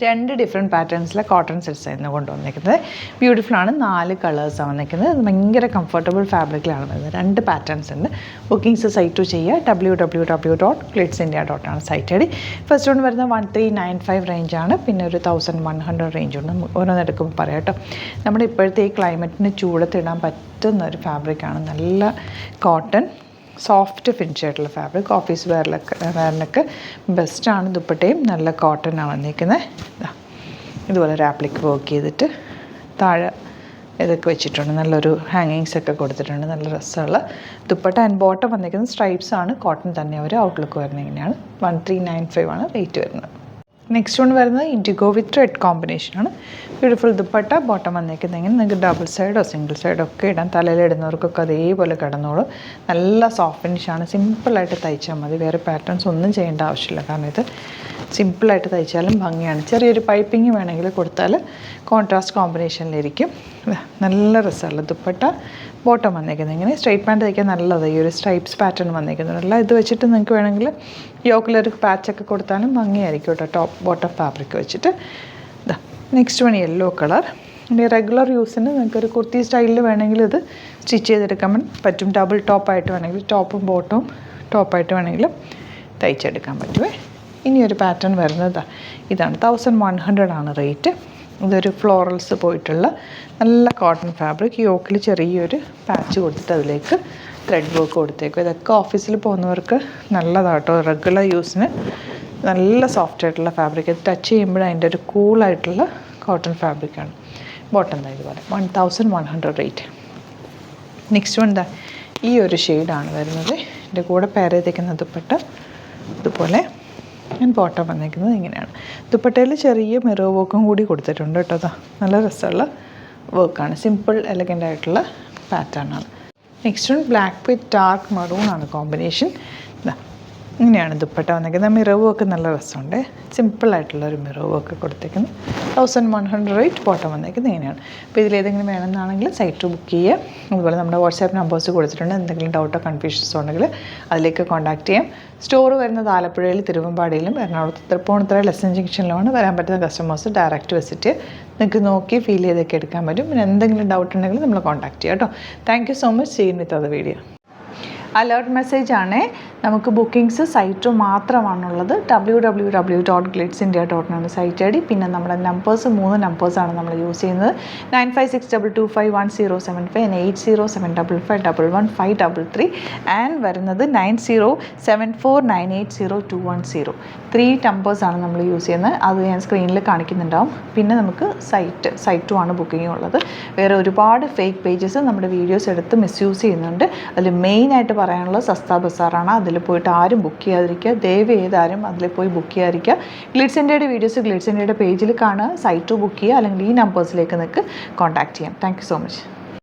രണ്ട് different പാറ്റേൺസിലെ cotton sets ആയിരുന്നു കൊണ്ടുവന്നിരിക്കുന്നത്. ബ്യൂട്ടിഫുൾ ആണ്. 4 കളേഴ്സാണ് വന്നിരിക്കുന്നത്. അത് ഭയങ്കര കംഫർട്ടബിൾ ഫാബ്രിക്കിലാണ് വരുന്നത്. 2 പാറ്റേൺസ് ഉണ്ട്. ബുക്കിംഗ്സ് സൈറ്റ് ചെയ്യുക. www.glitzindia.com ആണ് site I D. First one വരുന്നത് 1395 റേഞ്ചാണ്. പിന്നെ ഒരു 1100 റേഞ്ച് ഉണ്ട്. ഓരോന്നെടുക്കുമ്പോൾ പറയാം കേട്ടോ. നമ്മുടെ ഇപ്പോഴത്തെ ഈ ക്ലൈമറ്റിന് ചൂടത്തിടാൻ പറ്റുന്ന ഒരു ഫാബ്രിക്കാണ്. നല്ല കോട്ടൺ സോഫ്റ്റ് ഫിനിഷ് ആയിട്ടുള്ള ഫാബ്രിക്. ഓഫീസ് വെയറിനൊക്കെ ബെസ്റ്റാണ്. ദുപ്പട്ടയും നല്ല കോട്ടനാണ് വന്നിരിക്കുന്നത്. ഇതുപോലെ ഒരു ആപ്ലിക്ക് വർക്ക് ചെയ്തിട്ട് താഴെ ഇതൊക്കെ വെച്ചിട്ടുണ്ട്. നല്ലൊരു ഹാങ്ങിങ്സ് ഒക്കെ കൊടുത്തിട്ടുണ്ട്. നല്ല രസമുള്ള ദുപ്പട്ട. ആൻഡ് ബോട്ടം വന്നിരിക്കുന്നത് സ്ട്രൈപ്സ് ആണ്. കോട്ടൺ തന്നെ ഒരു ഔട്ട്ലുക്ക് വരുന്നത് ഇങ്ങനെയാണ്. 1395 ആണ് റേറ്റ് വരുന്നത്. നെക്സ്റ്റ് വൺ വരുന്നത് ഇൻഡിഗോ വിത്ത് റെഡ് കോമ്പിനേഷനാണ്. ബ്യൂട്ടിഫുൾ ദുപ്പട്ട. ബോട്ടം വന്നിരിക്കുന്നത് ഇങ്ങനെ. നിങ്ങൾക്ക് ഡബിൾ സൈഡോ സിംഗിൾ സൈഡോ ഒക്കെ ഇടാം. തലയിലിടുന്നവർക്കൊക്കെ അതേപോലെ കിടന്നോളും. നല്ല സോഫ്റ്റ് ഫിനിഷാണ്. സിമ്പിളായിട്ട് തയ്ച്ചാൽ മതി. വേറെ പാറ്റേൺസ് ഒന്നും ചെയ്യേണ്ട ആവശ്യമില്ല. കാരണം ഇത് സിമ്പിളായിട്ട് തയ്ച്ചാലും ഭംഗിയാണ്. ചെറിയൊരു പൈപ്പിങ് വേണമെങ്കിൽ കൊടുത്താൽ കോൺട്രാസ്റ്റ് കോമ്പിനേഷനിലിരിക്കും. നല്ല രസമുള്ള ദുപ്പട്ട. ബോട്ടം വന്നിരിക്കുന്നത് ഇങ്ങനെ. സ്ട്രൈറ്റ് പാൻറ്റ് തയ്ക്കാൻ നല്ലതാണ്. ഈ ഒരു സ്ട്രൈപ്സ് പാറ്റേൺ വന്നിരിക്കുന്നുണ്ടല്ല. ഇത് വെച്ചിട്ട് നിങ്ങൾക്ക് വേണമെങ്കിൽ യോക്കിലൊരു പാച്ചൊക്കെ കൊടുത്താലും ഭംഗിയായിരിക്കും കേട്ടോ. ടോപ്പ് ബോട്ടം ഫാബ്രിക് വെച്ചിട്ട്. ഇതാ നെക്സ്റ്റ് വൺ യെല്ലോ കളർ. ഇനി റെഗുലർ യൂസിന് നിങ്ങൾക്കൊരു കുർത്തി സ്റ്റൈലിൽ വേണമെങ്കിൽ ഇത് സ്റ്റിച്ച് ചെയ്തെടുക്കാൻ പറ്റും. ഡബിൾ ടോപ്പായിട്ട് വേണമെങ്കിൽ ടോപ്പും ബോട്ടവും ടോപ്പായിട്ട് വേണമെങ്കിലും തയ്ച്ചെടുക്കാൻ പറ്റുമേ. ഇനി ഒരു പാറ്റേൺ വരുന്നത് ഇതാണ്. 1100 ആണ് റേറ്റ്. ഇതൊരു ഫ്ലോറൽസ് പോയിട്ടുള്ള നല്ല കോട്ടൺ ഫാബ്രിക്. യോക്കിൽ ചെറിയൊരു പാച്ച് കൊടുത്തിട്ട് അതിലേക്ക് ത്രെഡ് വർക്ക് കൊടുത്തേക്കും. ഇതൊക്കെ ഓഫീസിൽ പോകുന്നവർക്ക് നല്ലതാട്ടോ. റെഗുലർ യൂസിന് നല്ല സോഫ്റ്റ് ആയിട്ടുള്ള ഫാബ്രിക്. ഇത് ടച്ച് ചെയ്യുമ്പോൾ അതിൻ്റെ ഒരു കൂളായിട്ടുള്ള കോട്ടൺ ഫാബ്രിക്കാണ്. ബോട്ടം ഇതുപോലെ 1100 റേറ്റ്. നെക്സ്റ്റ് വൺ ഈ ഒരു ഷെയ്ഡാണ് വരുന്നത്. ഇതിൻ്റെ കൂടെ പെയർ ചെയ്തേക്കുന്ന ദുപ്പട്ട ഇതുപോലെ. ബോട്ടം വന്നിരിക്കുന്നത് ഇങ്ങനെയാണ്. ദുപ്പട്ടയിൽ ചെറിയ മിറർ വർക്കും കൂടി കൊടുത്തിട്ടുണ്ട് കേട്ടോ. നല്ല രസമുള്ള വർക്കാണ്. സിമ്പിൾ എലഗൻ്റ് ആയിട്ടുള്ള പാറ്റേൺ ആണ്. Next one black with dark maroon ആണ് കോമ്പിനേഷൻ. ഇങ്ങനെയാണ് ദുപ്പട്ട വന്നിരിക്കുന്നത്. മിറർ വർക്ക് നല്ല രസമുണ്ട്. സിമ്പിളായിട്ടുള്ളൊരു മിറർ വർക്ക് കൊടുത്തേക്കുന്നത്. 1100 റേറ്റ്. ബോട്ടം വന്നിരിക്കുന്നത് ഇങ്ങനെയാണ്. അപ്പോൾ ഇതിലേതെങ്കിലും വേണമെന്നാണെങ്കിൽ സൈറ്റ് ബുക്ക് ചെയ്യുക. അതുപോലെ നമ്മുടെ വാട്സാപ്പ് നമ്പേഴ്സ് കൊടുത്തിട്ടുണ്ട്. എന്തെങ്കിലും ഡൗട്ടോ കൺഫ്യൂഷൻസോ ഉണ്ടെങ്കിൽ അതിലേക്ക് കോൺടാക്ട് ചെയ്യാം. സ്റ്റോർ വരുന്നത് ആലപ്പുഴയിൽ, തിരുവമ്പാടിയിലും, എറണാകുളത്ത് തൃപ്പൂണിത്തുറ ലെസൺ ജംഗ്ഷനിലുമാണ്. വരാൻ പറ്റുന്ന കസ്റ്റമേഴ്സ് ഡയറക്റ്റ് വിസിറ്റ് നിങ്ങൾക്ക് നോക്കി ഫീൽ ചെയ്തൊക്കെ എടുക്കാൻ പറ്റും. പിന്നെ എന്തെങ്കിലും ഡൗട്ട് ഉണ്ടെങ്കിൽ നമ്മൾ കോൺടാക്ട് ചെയ്യാം കേട്ടോ. Thank you so much. Seen with അത് വീഡിയോ. അലേർട്ട് മെസ്സേജാണ്. നമുക്ക് ബുക്കിംഗ്സ് സൈറ്റ് മാത്രമാണുള്ളത്. www.glitzindia.com ആണ് സൈറ്റ് ഐ ഡി. പിന്നെ നമ്മുടെ നമ്പേഴ്സ് 3 നമ്പേഴ്സാണ് നമ്മൾ യൂസ് ചെയ്യുന്നത്. 9562251075 and 8075551533 ആൻഡ് വരുന്നത് 9074980210. 3 നമ്പേഴ്സാണ് നമ്മൾ യൂസ് ചെയ്യുന്നത്. അത് ഞാൻ സ്ക്രീനിൽ കാണിക്കുന്നുണ്ടാവും. പിന്നെ നമുക്ക് സൈറ്റും ആണ് ബുക്കിംഗ് ഉള്ളത്. വേറെ ഒരുപാട് ഫേക്ക് പേജസ് നമ്മുടെ വീഡിയോസ് എടുത്ത് മിസ്യൂസ് ചെയ്യുന്നുണ്ട്. അതിൽ മെയിനായിട്ട് പറയാനുള്ളത് സസ്ത ബസാറാണ്. അതിൽ പോയിട്ട് ആരും ബുക്ക് ചെയ്യാതിരിക്കുക. ദയവ് ചെയ്താരും അതിൽ പോയി ബുക്ക് ചെയ്യാതിരിക്കുക. ഗ്ലിറ്റ്സ് ഇന്ത്യയുടെ വീഡിയോസ് ഗ്ലിറ്റ്സ് ഇന്ത്യയുടെ പേജിൽ കാണുക. സൈറ്റ് ബുക്ക് ചെയ്യുക. അല്ലെങ്കിൽ ഈ നമ്പേഴ്സിലേക്ക് നിങ്ങൾക്ക് കോൺടാക്ട് ചെയ്യാം. Thank you so much.